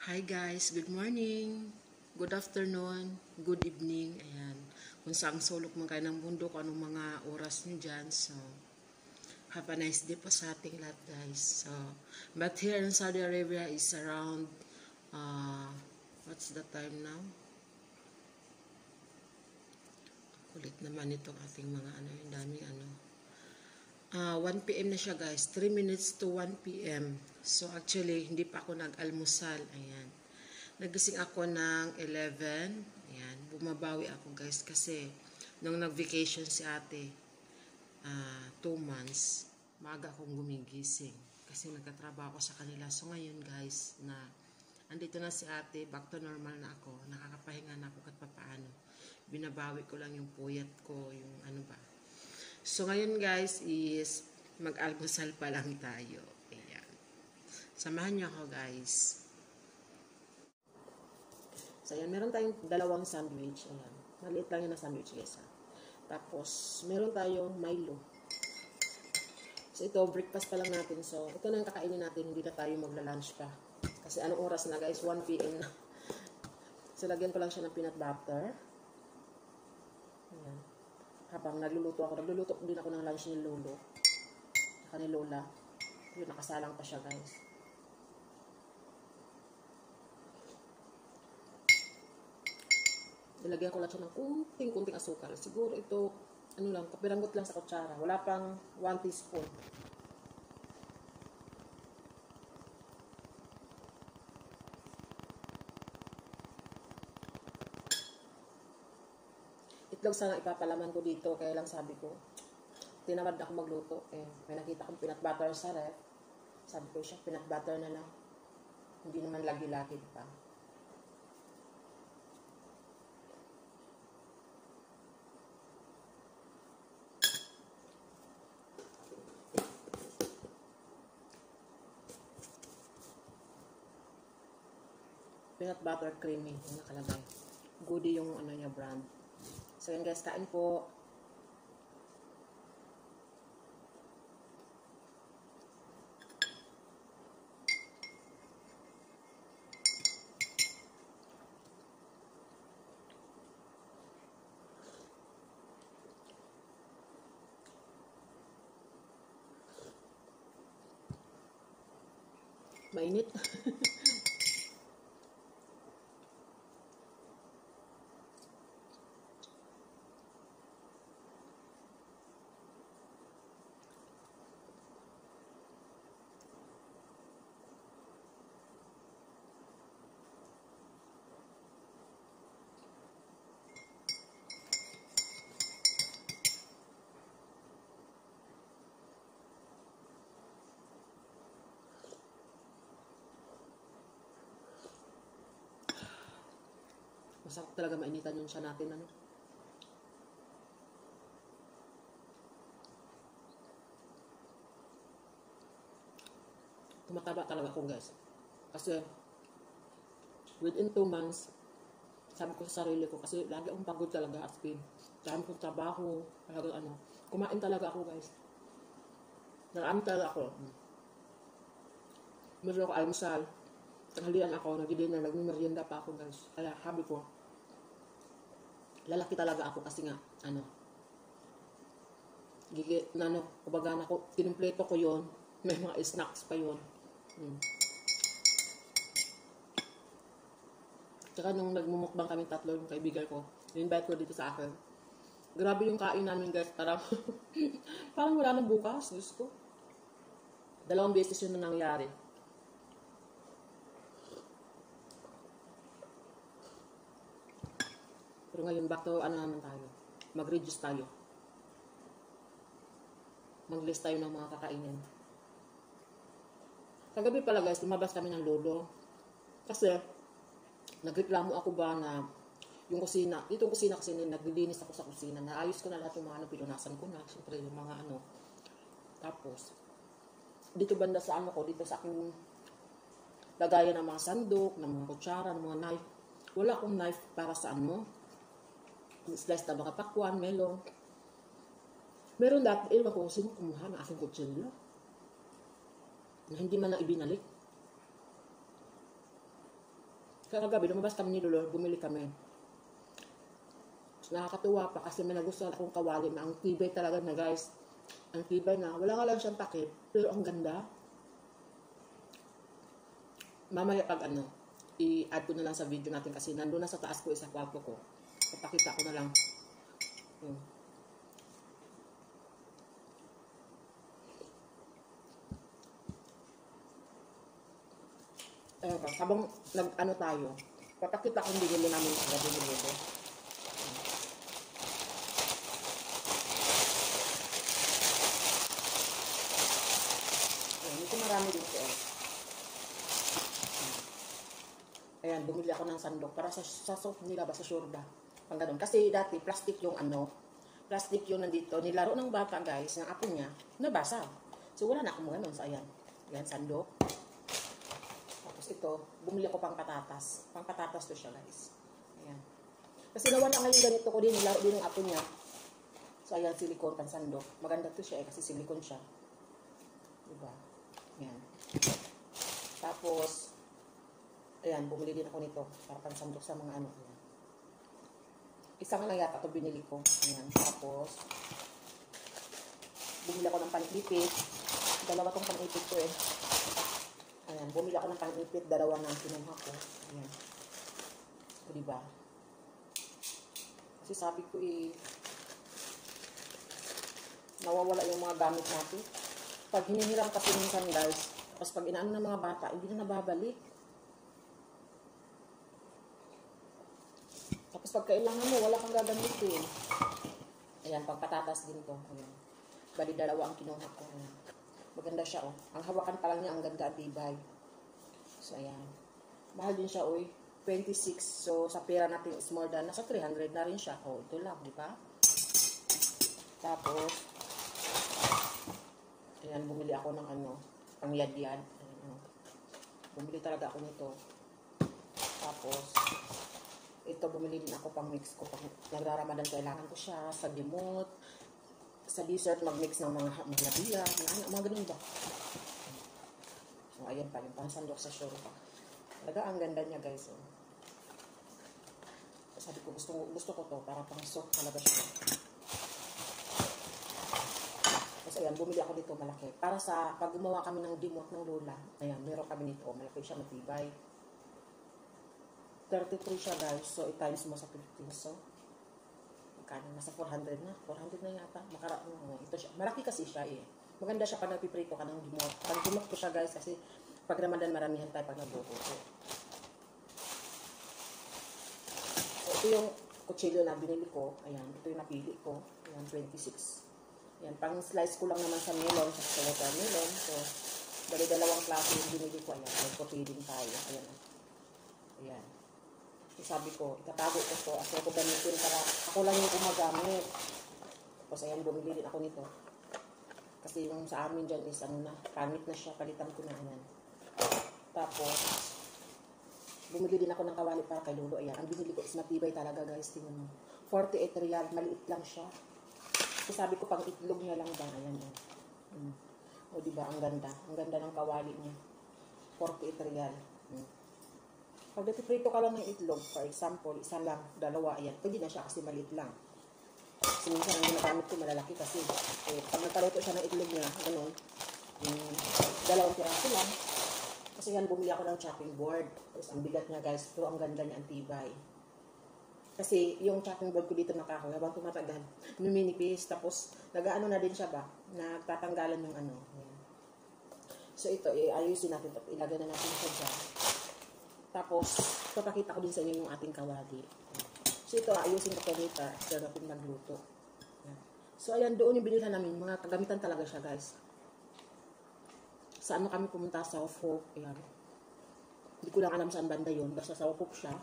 Hi guys, good morning, good afternoon, good evening, ayan. Kung saan sulok man kayo ng mundo, kung anong mga oras nyo dyan, so, have a nice day po sa ating lahat guys. So, but here in Saudi Arabia is around, what's the time now? Kulit naman itong ating mga yung daming 1 PM na siya guys, 3 minutes to 1 PM. So actually, hindi pa ako nag-almusal, ayan. Nagising ako ng 11, ayan. Bumabawi ako guys kasi nung nag-vacation si ate, 2 months, maaga akong gumigising kasi nagkatrabaho ako sa kanila. So ngayon guys, na andito na si ate, back to normal na ako, nakakapahinga na ako kahit papaano. Binabawi ko lang yung puyat ko, yung ano ba. So, ngayon guys is mag-almusal pa lang tayo. Ayan. Samahan niyo ako guys. So, ayan. Meron tayong dalawang sandwich. Ayan. Maliit lang yun na sandwich guys. Tapos, meron tayong Milo. So, ito, breakfast pa lang natin. So, ito na yung kakainin natin. Hindi na tayo magla-lunch pa. Kasi anong oras na guys? 1 PM na. So, lagyan ko lang siya ng peanut butter. Ayan. Habang nagluluto din ako ng lunch ni Lolo. Saka ni Lola. Yun, nakasalang pa siya guys. Nilagyan ko lang siya ng kunting asukal. Siguro ito, ano lang, kapiranggot lang sa kutsara. Wala pang 1 teaspoon. Itlog sana ipapalaman ko dito, kaya lang sabi ko, tinamad ako magluto. May nakita kong peanut butter sa ref. Sabi ko siya, peanut butter na lang. Hindi naman lagi-lagi pa. Peanut butter creamy, yung nakalagay. Goody yung niya brand. So yun guys, kain po. Mainit. Masarap talaga mainitan yung siya natin, ano. Tumataba talaga ako, guys. Kasi, within 2 months, sabi ko sa sarili ko, kasi lagi akong pagod talaga as in. Dami kong trabaho, talaga kumain talaga ako, guys. Narami talaga ako. Meron ako almusal. Tanghalian ako, nag-dinner, nag-merienda pa ako, guys. Kaya, sabi ko, lalaki talaga ako kasi nga, kumbaga na ko, tinumpleto ko yon, may mga snacks pa yon. Tsaka nung nagmumukbang kami tatlo, yung kaibigan ko, in-invite ko dito sa akin. Grabe yung kain namin guys, parang, parang wala nang bukas, Diyos ko. 2 beses yun na nangyari. Pero ngayon, back to naman tayo. Mag-reduce tayo. Mag-list tayo ng mga kakainin. Kagabi pala guys, lumabas kami ng Lolo. Kasi, nagreklamo ako ba na yung kusina, itong kusina kasi naglilinis ako sa kusina. Naayos ko na lahat yung mga pinunasan ko na. Siyempre yung mga Tapos, dito banda sa ko, dito sa aking lagayan ng mga sandok, ng mga kutsara, ng mga knife. Wala akong knife para sa slice na mga pakwan, melon. Meron dati, ewan ko sino kumuha ng aking kutsilyo na hindi man lang ibinalik. Kagabi, lumabas kami ni Lolo, bumili kami. Nakakatuwa pa kasi may nagustuhan akong kawali na ang tibay talaga na guys. Ang tibay na, wala nga lang siyang takip, pero ang ganda. Mamaya pag i-add ko na lang sa video natin kasi nandun na sa taas ko isa kwarto ko. Papakita ko na lang. Habang tayo, papakita ko yung binili namin sa gabi ni Lolo. Ito marami dito. Ayan, bumili ako ng sandok para sa soap nila ba sa Shurba. Pang ganun. Kasi dati plastic yung plastic yung nandito. Nilaro ng bata guys, ng apo niya, nabasa. So wala na akong ganun. So ayan, ayan sandok. Tapos ito, bumili ako pang patatas. Pang patatas to siya guys. Ayan. Kasi nawan na ngayon ganito ko din, nilaro din ng apo niya. So ayan, silicone pang sandok. Maganda to siya kasi silicone siya. Diba? Ayan. Tapos, ayan, bumili din ako nito para pansandok sa mga ano. Ayan. Isa nga lang yata ito binili ko. Ayan. Tapos, bumili ako ng panipit. Dalawa tong panipit ko eh. Ayan, bumili ako ng panipit. Dalawa na ang kinuha ko. Ayan. O diba? Kasi sabi ko nawawala yung mga gamit natin. Pag hinihiram kasi minsan guys, tapos pag inaano ng mga bata, hindi na nababalik. Tapos pag kailangan mo, wala kang gagamitin. Ayan, pang patatas din to. Ayan. Bali, dalawa ang kinuha ko. Ayan. Maganda siya, oh. Ang hawakan pa lang niya, ang ganda at tibay. So, ayan. Mahal din siya, oy. 26. So, sa pera natin is more than, nasa 300 na rin siya. Oh, ito lang, di ba? Tapos, ayan, bumili ako ng pang yad-yad. Ayan, bumili talaga ako nito. Tapos, ito, bumili din ako pang mix ko. Pag nagraramadan, kailangan ko siya sa dimot, sa dessert, mag-mix ng mga maglabila, mga ganun ba? So, ayan pa, yung pang sandok sa Shurba. Talaga, ang ganda niya, guys. Oh. Sabi ko, gusto ko to, para pang soap talaga siya. Tapos, ayan, bumili ako dito malaki. Para sa, pag gumawa kami ng dimot ng Lola, ayan, meron kami nito. Malaki siya, matibay. 33 siya guys. So, i-times mo sa 15. So, magkano? Nasa 400 na. 400 na yata. Ito siya. Malaki kasi siya eh. Maganda siya pag napiprito ka ng dimot. Pag dimot ko siya guys kasi pag Ramadan maramihan tayo pag nagbubuto. So, ito yung kutsilyo na binili ko. Ayan. Ito yung napili ko. Ayan, 26. Ayan. Pang slice ko lang naman sa melon. Sa watermelon. So, dali dalawang klase yung binili ko. Ayan. Magpupiling tayo. Ayan. Ayan. Sabi ko, itatago ko to. Kasi ako gamitin para ako lang yung gumagamit. Tapos ayan, bumili din ako nito. Kasi yung sa amin dyan is pangit na siya. Palitan ko na ayan. Tapos, bumili din ako ng kawali para kay Lolo. Ayan, ang binili ko is matibay talaga guys. Tingnan mo. 48 real. Maliit lang siya. Kasi sabi ko pang itlog niya lang ba. Ayan o. O diba, ang ganda. Ang ganda ng kawali niya. 48 real. Pag natiprito ka lang ng itlog, for example, isa lang, dalawa, ayan, pwede na siya kasi maliit lang. Kasi minsan ang ginagamit ko malalaki kasi pag nagkaluto siya ng itlog niya, gano'n, dalawang piraso lang. Kasi yan, bumili ako ng chopping board. Tapos ang bigat niya guys, pero ang ganda niya, ang tibay. Kasi yung chopping board ko dito nakahoy, habang tumatagal, numinipis, tapos nag-ano na din siya ba, nagtatanggalan yung Ayan. So ito, ayusin natin ito, ilagay na natin siya dyan. Tapos, papakita ko din sa inyo yung ating kawali. So, ito, ayusin ko later after natin magluto. So, ayan, doon yung binilhan namin. Mga kagamitan talaga siya, guys. Saan kami pumunta? Sa South. Ayan. Hindi ko lang alam saan banda yun. Basta sa South siya.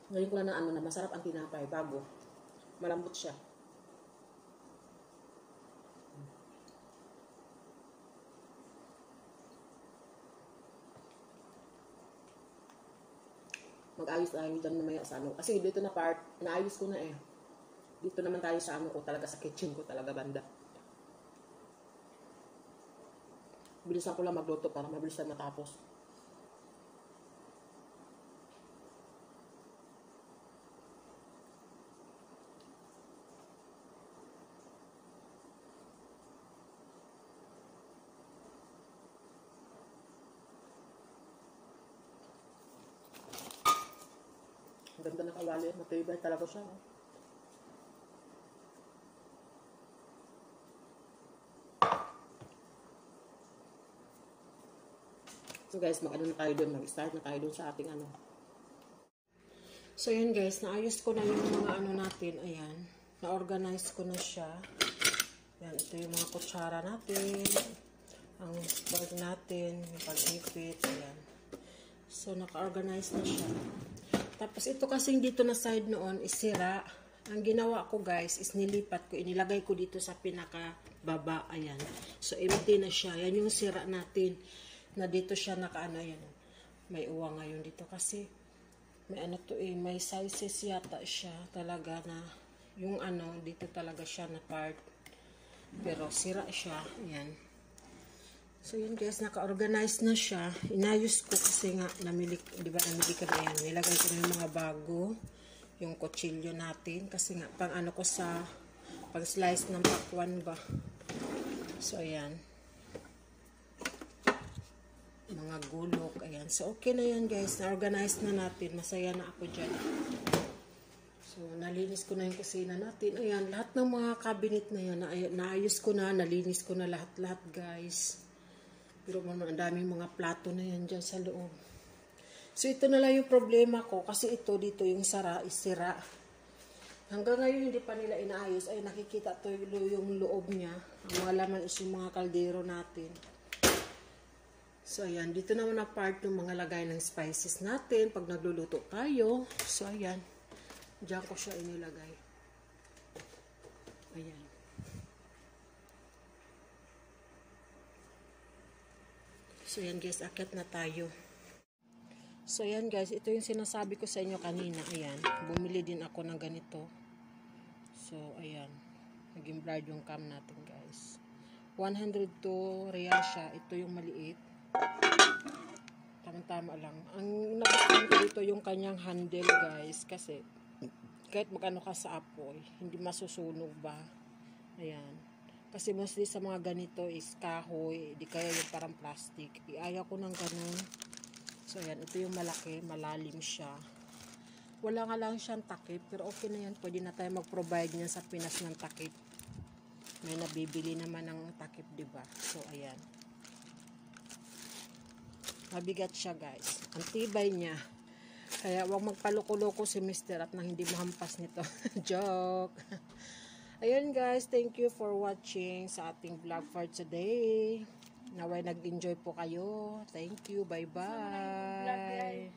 Ngayon ko lang na masarap ang tinapay. Bago. Malambot siya. Mag-ayos tayo dyan mamaya sa Kasi dito na part, naayos ko na eh. Dito naman tayo sa ano ko talaga, sa kitchen ko talaga banda. Bilisan ko lang magluto para mabilisan matapos. Ang ganda ng kawali, matibay talaga siya. So guys, mag-ano na tayo doon, mag-start na tayo doon sa ating ano. So yun guys, naayos ko na yung mga ano natin, ayan. Na-organize ko na siya. Yan, ito yung mga kutsara natin. Ang sport natin, yung pag-ipit, ayan. So naka-organize na siya. Tapos ito kasing dito na side noon is sira. Ang ginawa ko guys is nilipat ko, inilagay ko dito sa pinaka-baba, ayan. So empty na siya. Yan yung sira natin. Na dito siya nakaano, yan. May uwa ngayon dito kasi may ano to eh, may sizes yata siya talaga na yung ano, dito talaga siya na part. Pero sira siya, yan. So yun guys, naka-organize na siya. Inayos ko kasi nga namili, di ba namili ka na yan. Nilagay ko na yung mga bago, yung kutsilyo natin kasi nga pang ano ko sa pang slice ng pakwan ba. So ayan. Mga gulok, ayan. So, okay na yan, guys. Na-organize na natin. Masaya na ako dyan. So, nalinis ko na yung kusina natin. Ayan, lahat ng mga cabinet na yan, naayos ko na, nalinis ko na lahat-lahat, guys. Pero ang daming mga plato na yan dyan sa loob. So, ito na lang yung problema ko. Kasi ito, dito yung sira. Hanggang ngayon, hindi pa nila inaayos. Ay, nakikita to yung loob niya. Ang mga laman is yung mga kaldero natin. So, ayan. Dito naman na part ng mga lagay ng spices natin pag nagluluto tayo. So, ayan. Diyan ko siya inilagay. Ayan. So, ayan guys. Akit na tayo. So, ayan guys. Ito yung sinasabi ko sa inyo kanina. Ayan. Bumili din ako ng ganito. So, ayan. Naging blurred yung cam natin guys. 102 real siya. Ito yung maliit. Tama-tama lang. Ang nagustuhan ko dito yung kanyang handle guys kasi kahit magano ka sa apoy hindi masusunog ba. Ayan. Kasi mostly sa mga ganito is kahoy, di kaya yung parang plastic. Iayaw ko ng ganun. So ayan, ito yung malaki, malalim siya. Wala nga lang siyang takip pero okay na yan. Pwede na tayo mag-provide niyan sa Pinas ng takip. May nabibili naman ng takip, diba? So ayan. Mabigat siya guys. Ang tibay niya. Kaya huwag magpaluko-loko si Mr. at nang hindi mahampas nito. Joke. Ayun guys. Thank you for watching sa ating vlog for today. Naway nag-enjoy po kayo. Thank you. Bye-bye.